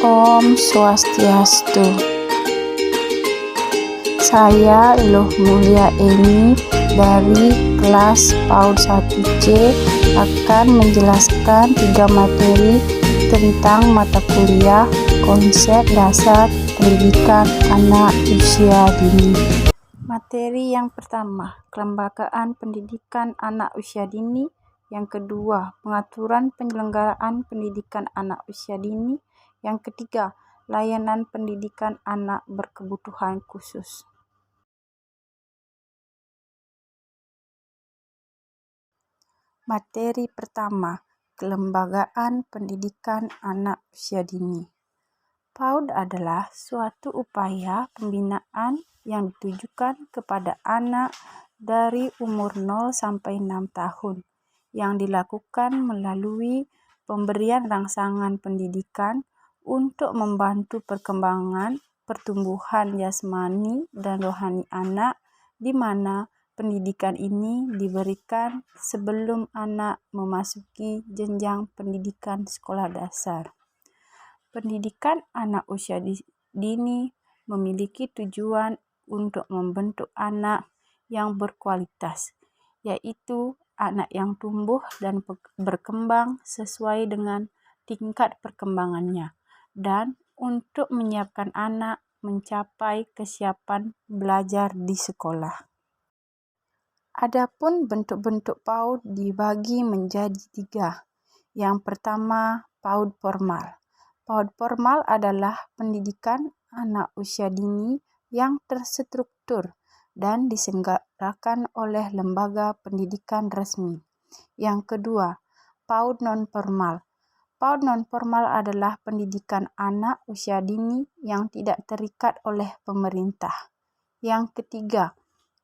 Om Swastiastu. Saya Iluh Mulia Eni dari kelas PAUD 1C akan menjelaskan 3 materi tentang mata kuliah konsep dasar pendidikan anak usia dini. Materi yang pertama, kelembagaan pendidikan anak usia dini. Yang kedua, pengaturan penyelenggaraan pendidikan anak usia dini. Yang ketiga, layanan pendidikan anak berkebutuhan khusus. Materi pertama, kelembagaan pendidikan anak usia dini. PAUD adalah suatu upaya pembinaan yang ditujukan kepada anak dari umur 0 sampai 6 tahun yang dilakukan melalui pemberian rangsangan pendidikan untuk membantu perkembangan pertumbuhan jasmani dan rohani anak, di mana pendidikan ini diberikan sebelum anak memasuki jenjang pendidikan sekolah dasar. Pendidikan anak usia dini memiliki tujuan untuk membentuk anak yang berkualitas, yaitu anak yang tumbuh dan berkembang sesuai dengan tingkat perkembangannya, dan untuk menyiapkan anak mencapai kesiapan belajar di sekolah. Adapun bentuk-bentuk PAUD dibagi menjadi 3. Yang pertama, PAUD formal. PAUD formal adalah pendidikan anak usia dini yang terstruktur dan diselenggarakan oleh lembaga pendidikan resmi. Yang kedua, PAUD non-formal. PAUD non-formal adalah pendidikan anak usia dini yang tidak terikat oleh pemerintah. Yang ketiga,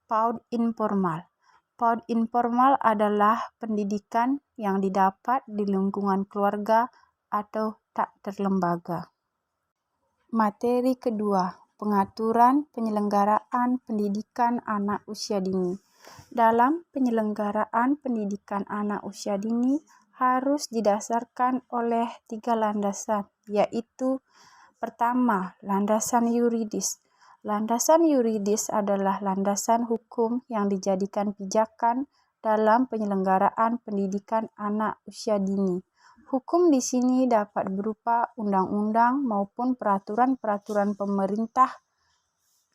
PAUD informal. PAUD informal adalah pendidikan yang didapat di lingkungan keluarga atau tak terlembaga. Materi kedua, pengaturan penyelenggaraan pendidikan anak usia dini. Dalam penyelenggaraan pendidikan anak usia dini harus didasarkan oleh 3 landasan, yaitu pertama, landasan yuridis. Landasan yuridis adalah landasan hukum yang dijadikan pijakan dalam penyelenggaraan pendidikan anak usia dini. Hukum di sini dapat berupa undang-undang maupun peraturan-peraturan pemerintah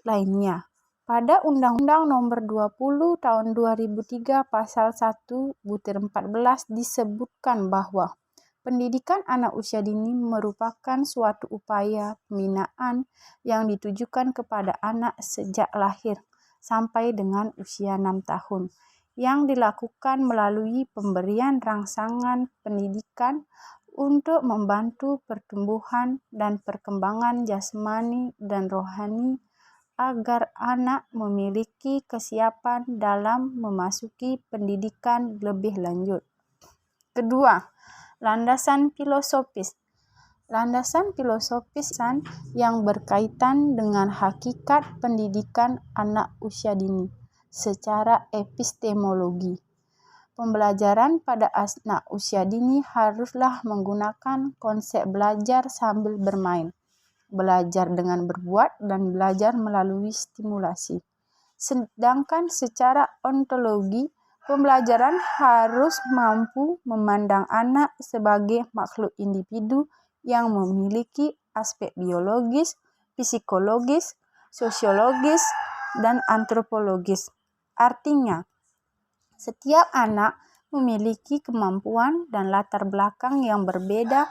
lainnya. Pada Undang-Undang Nomor 20 Tahun 2003 Pasal 1/14 disebutkan bahwa pendidikan anak usia dini merupakan suatu upaya pembinaan yang ditujukan kepada anak sejak lahir sampai dengan usia 6 tahun, yang dilakukan melalui pemberian rangsangan pendidikan untuk membantu pertumbuhan dan perkembangan jasmani dan rohani agar anak memiliki kesiapan dalam memasuki pendidikan lebih lanjut. Kedua, landasan filosofis. Landasan filosofis yang berkaitan dengan hakikat pendidikan anak usia dini secara epistemologi. Pembelajaran pada anak usia dini haruslah menggunakan konsep belajar sambil bermain, belajar dengan berbuat, dan belajar melalui stimulasi. Sedangkan secara ontologi, pembelajaran harus mampu memandang anak sebagai makhluk individu yang memiliki aspek biologis, psikologis, sosiologis, dan antropologis. Artinya, setiap anak memiliki kemampuan dan latar belakang yang berbeda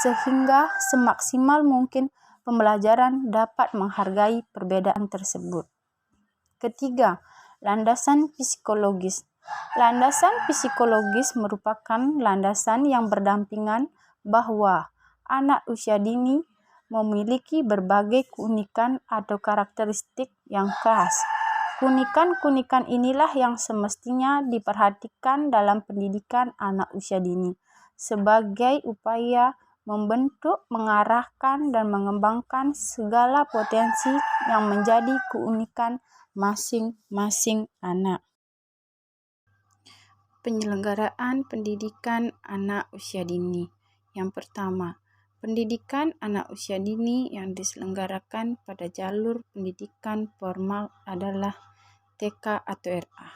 sehingga semaksimal mungkin pembelajaran dapat menghargai perbedaan tersebut. Ketiga, landasan psikologis. Landasan psikologis merupakan landasan yang berdampingan bahwa anak usia dini memiliki berbagai keunikan atau karakteristik yang khas. Keunikan-keunikan inilah yang semestinya diperhatikan dalam pendidikan anak usia dini sebagai upaya membentuk, mengarahkan, dan mengembangkan segala potensi yang menjadi keunikan masing-masing anak. Penyelenggaraan pendidikan anak usia dini. Yang pertama, Pendidikan anak usia dini yang diselenggarakan pada jalur pendidikan formal adalah TK atau RA.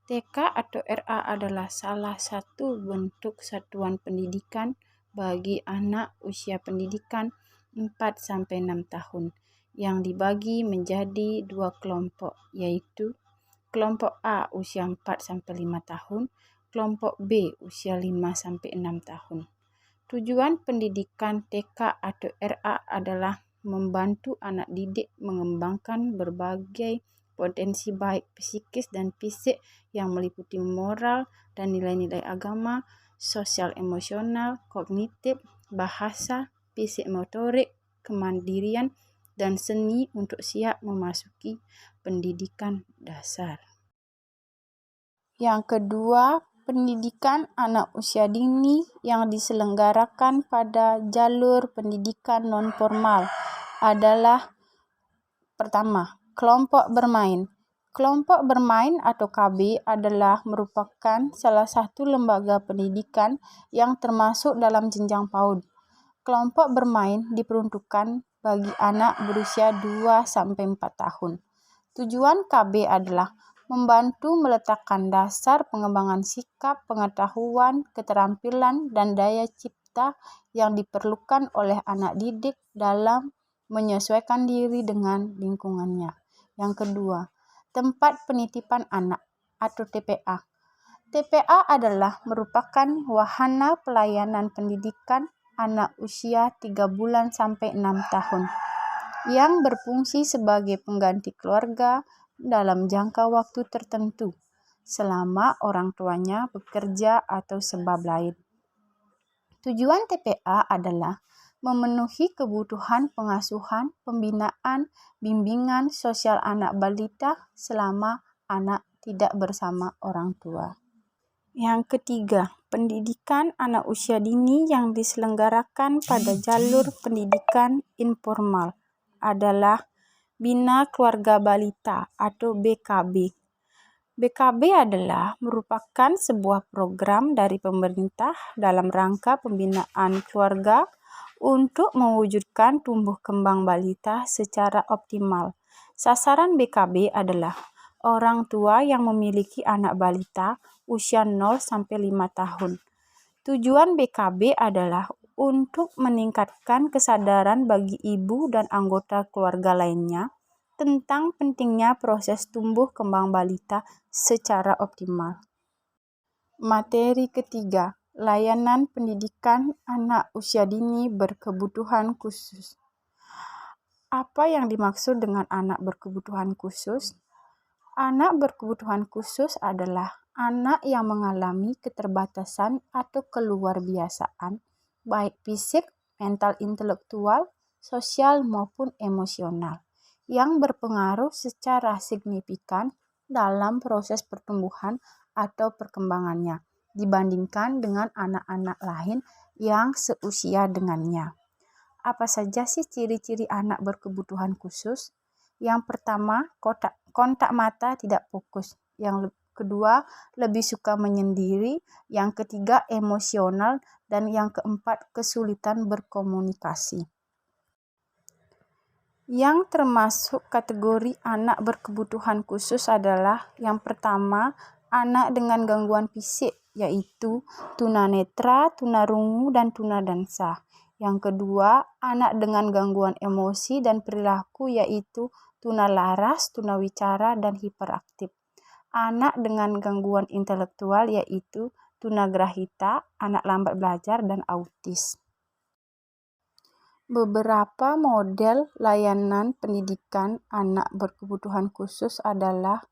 TK atau RA adalah salah satu bentuk satuan pendidikan bagi anak usia pendidikan 4-6 tahun yang dibagi menjadi dua kelompok, yaitu kelompok A usia 4-5 tahun, kelompok B usia 5-6 tahun. Tujuan pendidikan TK atau RA adalah membantu anak didik mengembangkan berbagai potensi baik psikis dan fisik yang meliputi moral dan nilai-nilai agama, sosial emosional, kognitif, bahasa, fisik motorik, kemandirian, dan seni untuk siap memasuki pendidikan dasar. Yang kedua, pendidikan anak usia dini yang diselenggarakan pada jalur pendidikan non-formal adalah pertama, kelompok bermain. Kelompok bermain atau KB adalah merupakan salah satu lembaga pendidikan yang termasuk dalam jenjang PAUD. Kelompok bermain diperuntukkan bagi anak berusia 2-4 tahun. Tujuan KB adalah membantu meletakkan dasar pengembangan sikap, pengetahuan, keterampilan, dan daya cipta yang diperlukan oleh anak didik dalam menyesuaikan diri dengan lingkungannya. Yang kedua, tempat penitipan anak atau TPA. TPA adalah merupakan wahana pelayanan pendidikan anak usia 3 bulan sampai 6 tahun yang berfungsi sebagai pengganti keluarga dalam jangka waktu tertentu selama orang tuanya bekerja atau sebab lain. Tujuan TPA adalah memenuhi kebutuhan pengasuhan, pembinaan, bimbingan sosial anak balita selama anak tidak bersama orang tua. Yang ketiga, pendidikan anak usia dini yang diselenggarakan pada jalur pendidikan informal adalah Bina Keluarga Balita atau BKB. BKB adalah merupakan sebuah program dari pemerintah dalam rangka pembinaan keluarga untuk mewujudkan tumbuh kembang balita secara optimal. Sasaran BKB adalah orang tua yang memiliki anak balita usia 0-5 tahun. Tujuan BKB adalah untuk meningkatkan kesadaran bagi ibu dan anggota keluarga lainnya tentang pentingnya proses tumbuh kembang balita secara optimal. Materi ketiga, layanan pendidikan anak usia dini berkebutuhan khusus. Apa yang dimaksud dengan anak berkebutuhan khusus? Anak berkebutuhan khusus adalah anak yang mengalami keterbatasan atau keluarbiasaan, baik fisik, mental, intelektual, sosial maupun emosional, yang berpengaruh secara signifikan dalam proses pertumbuhan atau perkembangannya dibandingkan dengan anak-anak lain yang seusia dengannya. Apa saja sih ciri-ciri anak berkebutuhan khusus? Yang pertama, kontak mata tidak fokus. Yang kedua, lebih suka menyendiri. Yang ketiga, emosional. Dan yang keempat, kesulitan berkomunikasi. Yang termasuk kategori anak berkebutuhan khusus adalah yang pertama, anak dengan gangguan fisik, yaitu tunanetra, tunarungu, dan tunadansa. Yang kedua, anak dengan gangguan emosi dan perilaku, yaitu tunalaras, tunawicara, dan hiperaktif. Anak dengan gangguan intelektual yaitu tunagrahita, anak lambat belajar, dan autis. Beberapa model layanan pendidikan anak berkebutuhan khusus adalah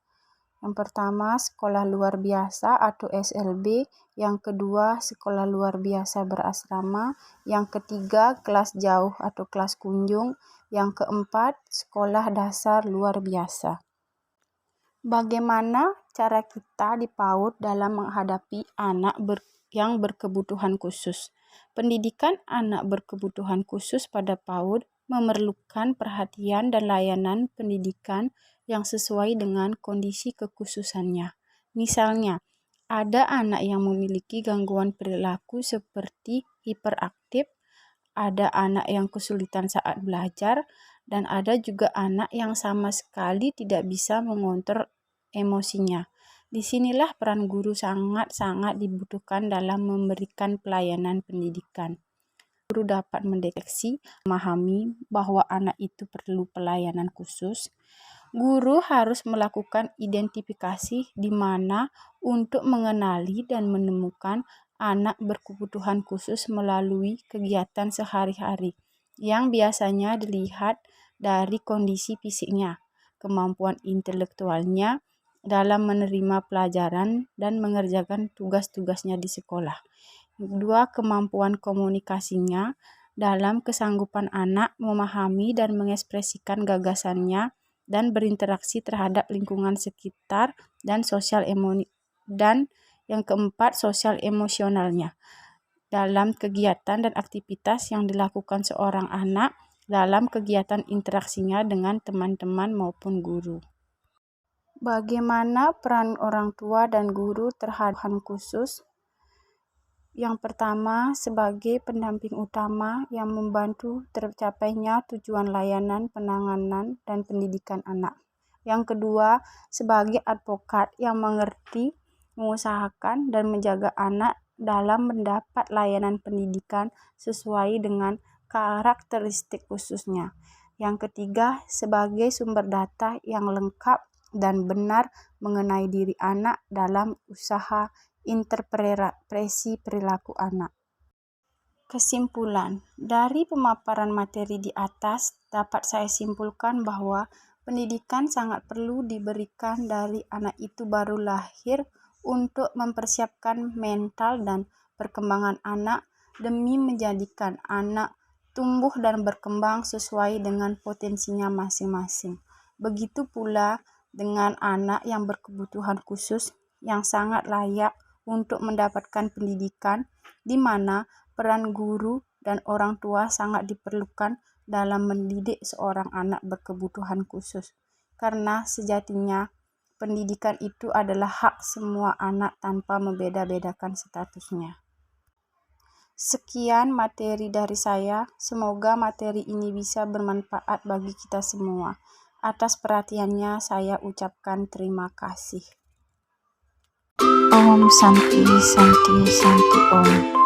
yang pertama, sekolah luar biasa atau SLB. Yang kedua, sekolah luar biasa berasrama. Yang ketiga, kelas jauh atau kelas kunjung. Yang keempat, sekolah dasar luar biasa. Bagaimana cara kita di PAUD dalam menghadapi anak yang berkebutuhan khusus? Pendidikan anak berkebutuhan khusus pada PAUD memerlukan perhatian dan layanan pendidikan yang sesuai dengan kondisi kekhususannya. Misalnya, ada anak yang memiliki gangguan perilaku seperti hiperaktif, ada anak yang kesulitan saat belajar, dan ada juga anak yang sama sekali tidak bisa mengontrol emosinya. Disinilah peran guru sangat-sangat dibutuhkan dalam memberikan pelayanan pendidikan. Guru dapat mendeteksi, memahami bahwa anak itu perlu pelayanan khusus. Guru harus melakukan identifikasi di mana untuk mengenali dan menemukan anak berkebutuhan khusus melalui kegiatan sehari-hari yang biasanya dilihat dari kondisi fisiknya, kemampuan intelektualnya dalam menerima pelajaran dan mengerjakan tugas-tugasnya di sekolah. Kedua, kemampuan komunikasinya dalam kesanggupan anak memahami dan mengekspresikan gagasannya dan berinteraksi terhadap lingkungan sekitar dan yang keempat, sosial emosionalnya dalam kegiatan dan aktivitas yang dilakukan seorang anak dalam kegiatan interaksinya dengan teman-teman maupun guru. Bagaimana peran orang tua dan guru terhadap khusus? Yang pertama, sebagai pendamping utama yang membantu tercapainya tujuan layanan, penanganan, dan pendidikan anak. Yang kedua, sebagai advokat yang mengerti, mengusahakan, dan menjaga anak dalam mendapat layanan pendidikan sesuai dengan karakteristik khususnya. Yang ketiga, sebagai sumber data yang lengkap dan benar mengenai diri anak dalam usaha interpretasi perilaku anak. Kesimpulan, dari pemaparan materi di atas dapat saya simpulkan bahwa pendidikan sangat perlu diberikan dari anak itu baru lahir untuk mempersiapkan mental dan perkembangan anak demi menjadikan anak tumbuh dan berkembang sesuai dengan potensinya masing-masing. Begitu pula dengan anak yang berkebutuhan khusus yang sangat layak untuk mendapatkan pendidikan, di mana peran guru dan orang tua sangat diperlukan dalam mendidik seorang anak berkebutuhan khusus. Karena sejatinya pendidikan itu adalah hak semua anak tanpa membeda-bedakan statusnya. Sekian materi dari saya, semoga materi ini bisa bermanfaat bagi kita semua. Atas perhatiannya saya ucapkan terima kasih. Om Santi Santi Santi Om.